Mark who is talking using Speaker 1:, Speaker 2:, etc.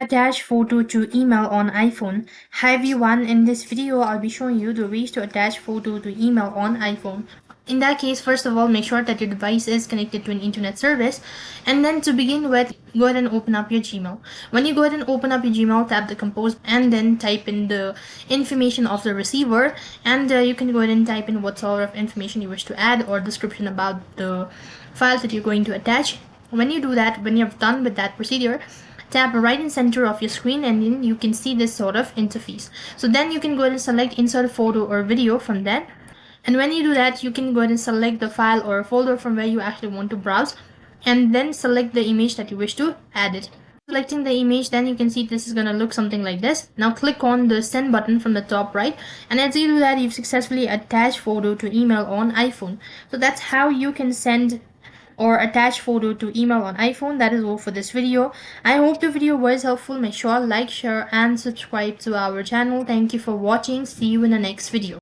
Speaker 1: Attach photo to email on iPhone. Hi everyone, in this video I'll be showing you the ways to attach photo to email on iPhone. In that case, first of all, make sure that your device is connected to an internet service, and then to begin with, go ahead and open up your Gmail. When you go ahead and open up your Gmail, tap the compose and then type in the information of the receiver, and you can go ahead and type in what sort of information you wish to add or description about the files that you're going to attach. When you do that, when you're done with that procedure, tap right in center of your screen and then you can see this sort of interface. So then you can go ahead and select insert a photo or video from that. And when you do that, you can go ahead and select the file or folder from where you actually want to browse, and then select the image that you wish to add it. Selecting the image, then you can see this is going to look something like this. Now click on the send button from the top right, and as you do that, you've successfully attached photo to email on iPhone. So that's how you can send or attach photo to email on iPhone. That is all for this video. I hope the video was helpful. Make sure like, share and subscribe to our channel. Thank you for watching. See you in the next video.